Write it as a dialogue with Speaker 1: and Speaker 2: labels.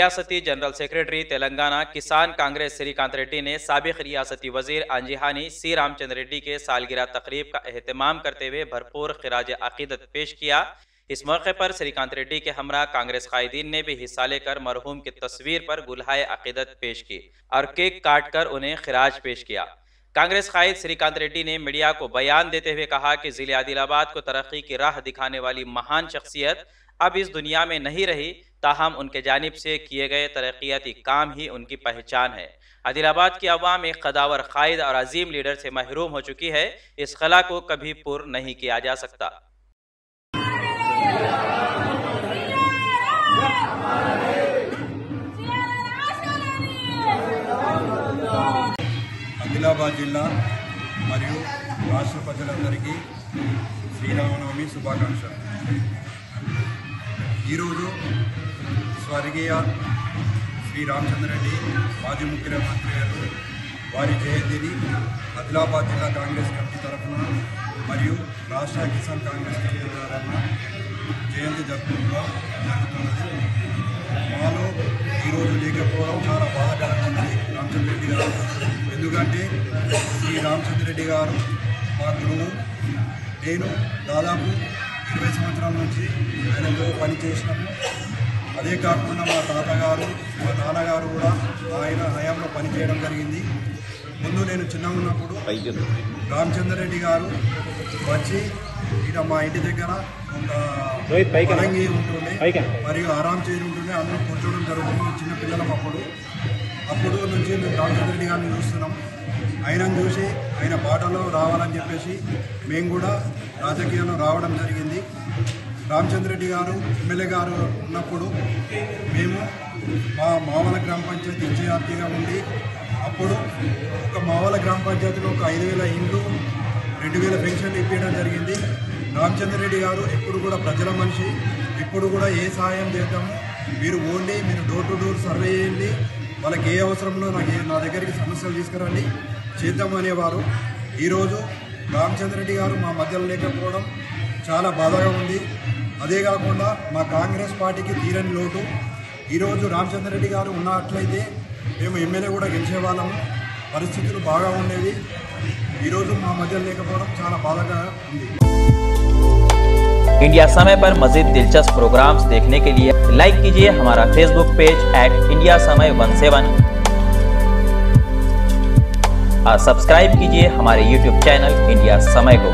Speaker 1: रियासती general secretary Telangana किसान कांग्रेस श्रीकांत रेड्डी ने साबिक रियासती वजीर अंजिहानी सी रामचंद्र रेड्डी के सालगिरह तकरीब का एहतमाम करते हुए भरपूर खिराज अकीदत पेश किया। इस मौके पर श्रीकांत रेड्डी के हमरा कांग्रेस कायदीन ने भी हिस्सा लेकर मरहूम की तस्वीर पर गुलहाए अकीदत पेश की और केक काट कर उन्हें खिराज पेश किया। कांग्रेस कायद श्रीकांत रेड्डी ने मीडिया को बयान देते हुए कहा कि जिले आदिलाबाद को तरक्की की राह दिखाने वाली महान शख्सियत अब इस दुनिया में नहीं रही, ताहम उनके जानिब से किए गए तरक्याती काम ही उनकी पहचान है। आदिलाबाद की अवाम एक कदावर कायद और अजीम लीडर से महरूम हो चुकी है। इस खला को कभी पूर्ण नहीं किया जा सकता।
Speaker 2: ఆదిలాబాద్ జిల్లా మరియు రాష్ట్ర ప్రజలందరికీ శ్రీరామనవమి శుభాకాంక్షలు। ఈరోజు స్వర్గీయ శ్రీ రామచంద్ర రెడ్డి మాజీ ముఖ్యమంత్రి గారు వారి జయంతిని ఆదిలాబాద్ జిల్లా కాంగ్రెస్ కమిటీ తరఫున మరియు రాష్ట్ర కిసాన్ కాంగ్రెస్ కమిటీ తరఫున జయంతి జరుగుతున్నది। మాలో ఈరోజు లేకపోవడం చాలా బాధాకరంగా ఉంది రామచంద్ర రెడ్డి గారు, ఎందుకంటే శ్రీ రామచంద్ర రెడ్డి గారు మా గురువు। నేను దాదాపు 20 సంవత్సరాల నుంచి ఆయనతో పనిచేసినాము। అదే కాకుండా మా తాతగారు మా నాన్నగారు కూడా ఆయన హయాంలో పనిచేయడం జరిగింది। ముందు నేను చిన్నగా ఉన్నప్పుడు రామచంద్ర రెడ్డి గారు వచ్చి ఇక మా ఇంటి దగ్గర ఒక పరంగి ఉంటుండే మరియు ఆరాం చేసి ఉంటుండే, అందరూ కూర్చోవడం జరుగుతుంది చిన్నపిల్లలం। అప్పుడు నుంచి మేము రామచంద్ర రెడ్డి గారిని చూస్తున్నాం। ఆయనను చూసి ఆయన బాటలో రావాలని చెప్పేసి మేము కూడా రాజకీయాల్లో రావడం జరిగింది। రామచంద్ర రెడ్డి గారు ఎమ్మెల్యే గారు ఉన్నప్పుడు మేము మా మావల గ్రామ పంచాయతీ ఇన్ఛార్జిగా ఉండి అప్పుడు ఒక మావల గ్రామ పంచాయతీలో ఒక 5,000 ఇండ్లు 2,000 పెన్షన్లు ఇప్పించడం జరిగింది। రామచంద్ర రెడ్డి గారు ఎప్పుడు కూడా ప్రజల మనిషి, ఇప్పుడు కూడా ఏ సహాయం చేద్దాము మీరు ఓన్లీ మీరు డోర్ టు డోర్ సర్వే చేయండి, వాళ్ళకి ఏ అవసరంలో నా దగ్గరికి సమస్యలు తీసుకురండి చేద్దాము అనేవారు। ఈరోజు రామచంద్ర రెడ్డి గారు మా మధ్యలో లేకపోవడం చాలా బాధగా ఉంది। అదే కాకుండా మా కాంగ్రెస్ పార్టీకి తీరని లోటు। ఈరోజు రామచంద్ర రెడ్డి గారు ఉన్నట్లయితే మేము ఎమ్మెల్యే కూడా గెలిచేవాళ్ళము, పరిస్థితులు బాగా ఉండేవి। ఈరోజు మా మధ్యలో లేకపోవడం చాలా బాధగా ఉంది।
Speaker 1: इंडिया समय पर मजीद दिलचस्प प्रोग्राम्स देखने के लिए लाइक कीजिए हमारा फेसबुक पेज @इंडिया समय 17 और सब्सक्राइब कीजिए हमारे यूट्यूब चैनल इंडिया समय को।